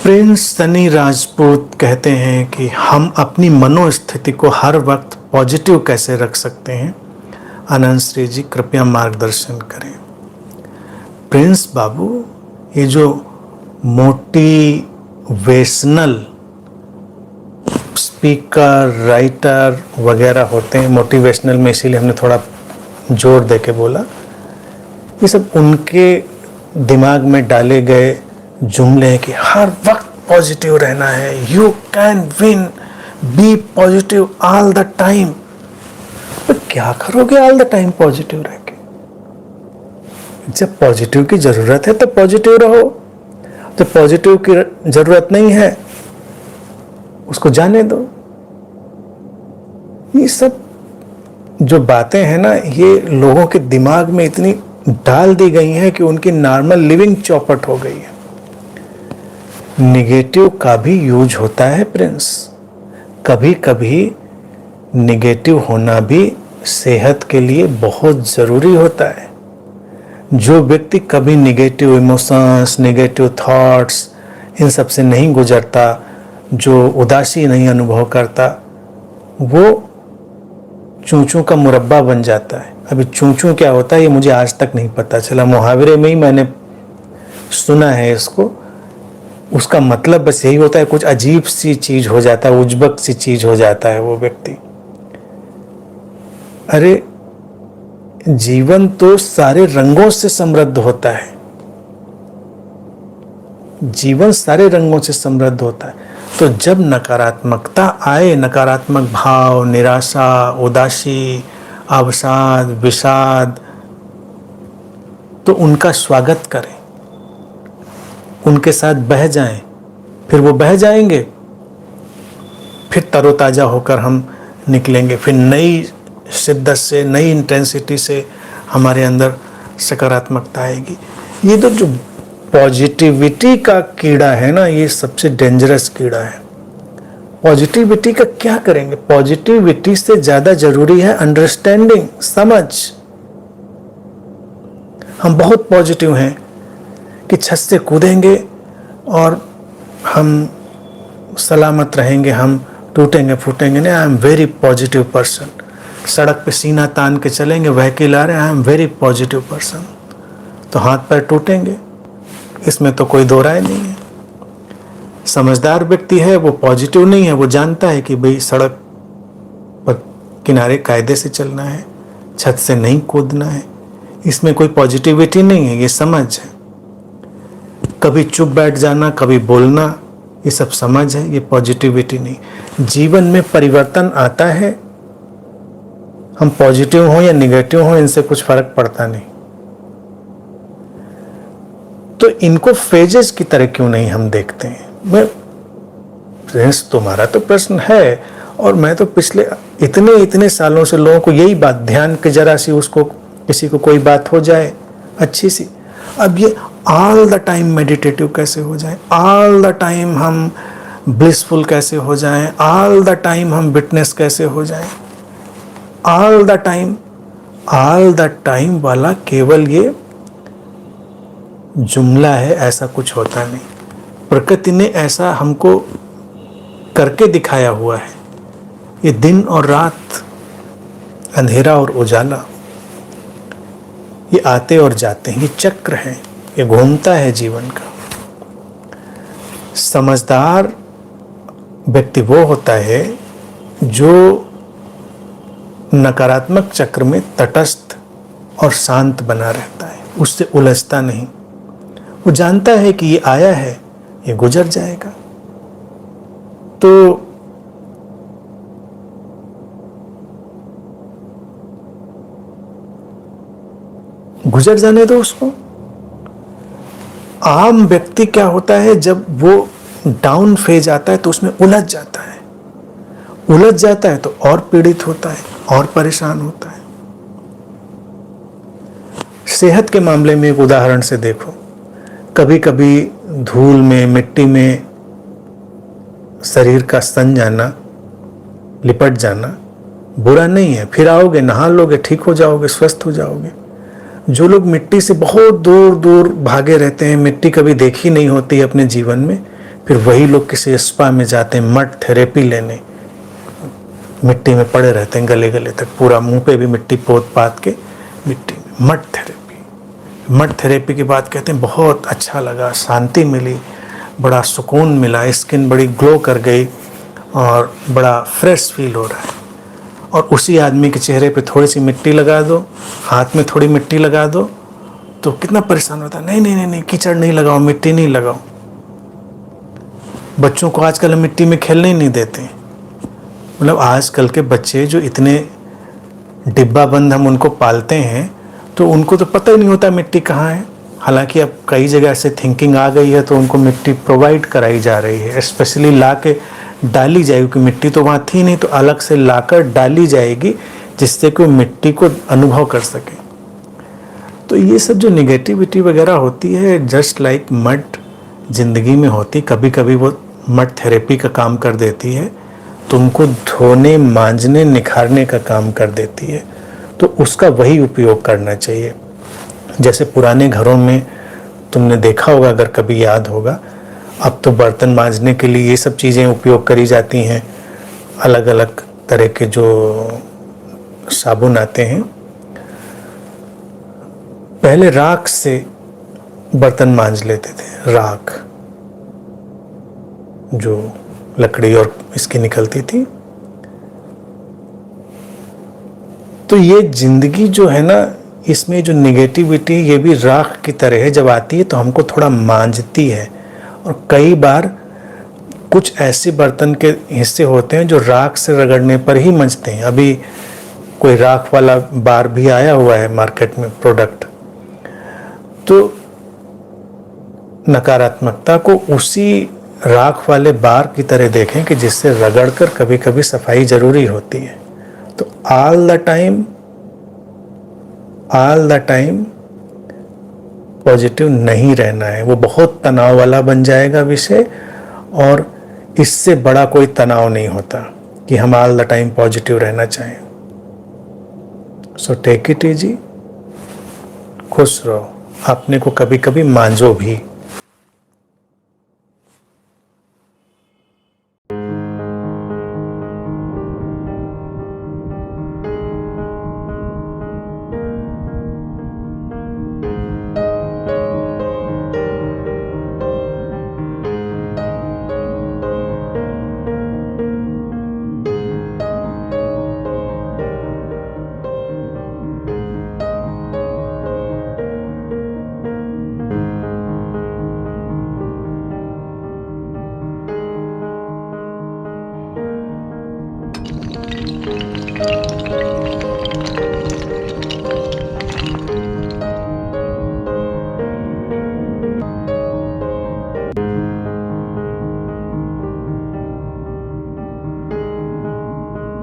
Prince Sunny Rajput कहते हैं कि हम अपनी मनोस्थिति को हर वक्त पॉजिटिव कैसे रख सकते हैं। अनंत श्री जी कृपया मार्गदर्शन करें। प्रिंस बाबू, ये जो मोटिवेशनल स्पीकर, राइटर वगैरह होते हैं, मोटिवेशनल में इसीलिए हमने थोड़ा जोर दे के बोला, ये सब उनके दिमाग में डाले गए जुमले हैं कि हर वक्त पॉजिटिव रहना है, you can win, be positive all the time. तो क्या करोगे ऑल द टाइम पॉजिटिव रह के? जब पॉजिटिव की जरूरत है तो पॉजिटिव रहो, जब पॉजिटिव की जरूरत नहीं है उसको जाने दो। ये सब जो बातें हैं ना, ये लोगों के दिमाग में इतनी डाल दी गई हैं कि उनकी नॉर्मल लिविंग चौपट हो गई है। निगेटिव का भी यूज होता है प्रिंस। कभी कभी निगेटिव होना भी सेहत के लिए बहुत ज़रूरी होता है। जो व्यक्ति कभी निगेटिव इमोशंस, निगेटिव थॉट्स, इन सब से नहीं गुजरता, जो उदासी नहीं अनुभव करता, वो चूचू का मुरब्बा बन जाता है। अभी चूचू क्या होता है ये मुझे आज तक नहीं पता चला, मुहावरे में ही मैंने सुना है इसको। उसका मतलब बस यही होता है, कुछ अजीब सी चीज हो जाता है, उजबक सी चीज हो जाता है वो व्यक्ति। अरे जीवन तो सारे रंगों से समृद्ध होता है, जीवन सारे रंगों से समृद्ध होता है। तो जब नकारात्मकता आए, नकारात्मक भाव, निराशा, उदासी, अवसाद, विषाद, तो उनका स्वागत करें, उनके साथ बह जाएं, फिर वो बह जाएंगे, फिर तरोताजा होकर हम निकलेंगे, फिर नई शिद्दत से, नई इंटेंसिटी से हमारे अंदर सकारात्मकता आएगी। ये तो जो पॉजिटिविटी का कीड़ा है ना, ये सबसे डेंजरस कीड़ा है। पॉजिटिविटी का क्या करेंगे? पॉजिटिविटी से ज्यादा जरूरी है अंडरस्टैंडिंग, समझ। हम बहुत पॉजिटिव हैं कि छत से कूदेंगे और हम सलामत रहेंगे, हम टूटेंगे फूटेंगे नहीं। I am very positive person. सड़क पे सीना तान के चलेंगे, व्हीकल आ रहे हैं, I am very positive person, तो हाथ पैर टूटेंगे, इसमें तो कोई दो राय नहीं है। समझदार व्यक्ति है वो पॉजिटिव नहीं है, वो जानता है कि भाई सड़क पर किनारे कायदे से चलना है, छत से नहीं कूदना है, इसमें कोई पॉजिटिविटी नहीं है, ये समझ है। कभी चुप बैठ जाना, कभी बोलना, ये सब समझ है, ये पॉजिटिविटी नहीं। जीवन में परिवर्तन आता है, हम पॉजिटिव हो या निगेटिव हो, इनसे कुछ फर्क पड़ता नहीं। तो इनको फेजेस की तरह क्यों नहीं हम देखते हैं? मैं प्रिंस, तुम्हारा तो प्रश्न है, और मैं तो पिछले इतने सालों से लोगों को यही बात, ध्यान के जरा सी उसको, किसी को कोई बात हो जाए अच्छी सी, अब ये ऑल द टाइम मेडिटेटिव कैसे हो जाए, ऑल द टाइम हम ब्लिसफुल कैसे हो जाएं, ऑल द टाइम हम विटनेस कैसे हो जाएं, ऑल द टाइम वाला केवल ये जुमला है, ऐसा कुछ होता नहीं। प्रकृति ने ऐसा हमको करके दिखाया हुआ है। ये दिन और रात, अंधेरा और उजाला, ये आते और जाते हैं, ये चक्र है, ये घूमता है जीवन का। समझदार व्यक्ति वो होता है जो नकारात्मक चक्र में तटस्थ और शांत बना रहता है, उससे उलझता नहीं। वो जानता है कि ये आया है, ये गुजर जाएगा, तो गुजर जाने दो उसको। आम व्यक्ति क्या होता है, जब वो डाउन फेज आता है तो उसमें उलझ जाता है, उलझ जाता है तो और पीड़ित होता है, और परेशान होता है। सेहत के मामले में एक उदाहरण से देखो, कभी कभी धूल में, मिट्टी में शरीर का सन जाना, लिपट जाना बुरा नहीं है, फिर आओगे, नहा लोगे, ठीक हो जाओगे, स्वस्थ हो जाओगे। जो लोग मिट्टी से बहुत दूर दूर भागे रहते हैं, मिट्टी कभी देखी नहीं होती अपने जीवन में, फिर वही लोग किसी स्पा में जाते हैं मड थेरेपी लेने, मिट्टी में पड़े रहते हैं गले गले तक, पूरा मुंह पे भी मिट्टी पोत पात के मिट्टी में। मड थेरेपी, मड थेरेपी की बात कहते हैं बहुत अच्छा लगा, शांति मिली, बड़ा सुकून मिला, स्किन बड़ी ग्लो कर गई और बड़ा फ्रेश फील हो रहा है। और उसी आदमी के चेहरे पे थोड़ी सी मिट्टी लगा दो, हाथ में थोड़ी मिट्टी लगा दो, तो कितना परेशान होता है, नहीं नहीं नहीं नहीं कीचड़ नहीं लगाओ, मिट्टी नहीं लगाओ। बच्चों को आजकल मिट्टी में खेलने ही नहीं देते। मतलब आजकल के बच्चे जो इतने डिब्बा बंद हम उनको पालते हैं, तो उनको तो पता ही नहीं होता मिट्टी कहाँ है। हालांकि अब कई जगह से थिंकिंग आ गई है, तो उनको मिट्टी प्रोवाइड कराई जा रही है, स्पेशली ला के डाली जाएगी, क्योंकि मिट्टी तो वहाँ थी नहीं, तो अलग से लाकर डाली जाएगी जिससे कि वो मिट्टी को अनुभव कर सके। तो ये सब जो निगेटिविटी वगैरह होती है, जस्ट लाइक मड जिंदगी में होती, कभी कभी वो मड थेरेपी का काम कर देती है, तुमको धोने मांजने निखारने का काम कर देती है। तो उसका वही उपयोग करना चाहिए। जैसे पुराने घरों में तुमने देखा होगा, अगर कभी याद होगा, अब तो बर्तन मांजने के लिए ये सब चीज़ें उपयोग करी जाती हैं, अलग अलग तरह के जो साबुन आते हैं। पहले राख से बर्तन मांज लेते थे, राख जो लकड़ी और इसकी निकलती थी। तो ये जिंदगी जो है ना, इसमें जो निगेटिविटी ये भी राख की तरह है, जब आती है तो हमको थोड़ा मांझती है। और कई बार कुछ ऐसे बर्तन के हिस्से होते हैं जो राख से रगड़ने पर ही मंजते हैं। अभी कोई राख वाला बार भी आया हुआ है मार्केट में प्रोडक्ट। तो नकारात्मकता को उसी राख वाले बार की तरह देखें कि जिससे रगड़कर कभी कभी सफाई जरूरी होती है। तो ऑल द टाइम पॉजिटिव नहीं रहना है, वो बहुत तनाव वाला बन जाएगा विषय, और इससे बड़ा कोई तनाव नहीं होता कि हम ऑल द टाइम पॉजिटिव रहना चाहें। सो टेक इट इजी, खुश रहो, अपने को कभी कभी मांझो भी।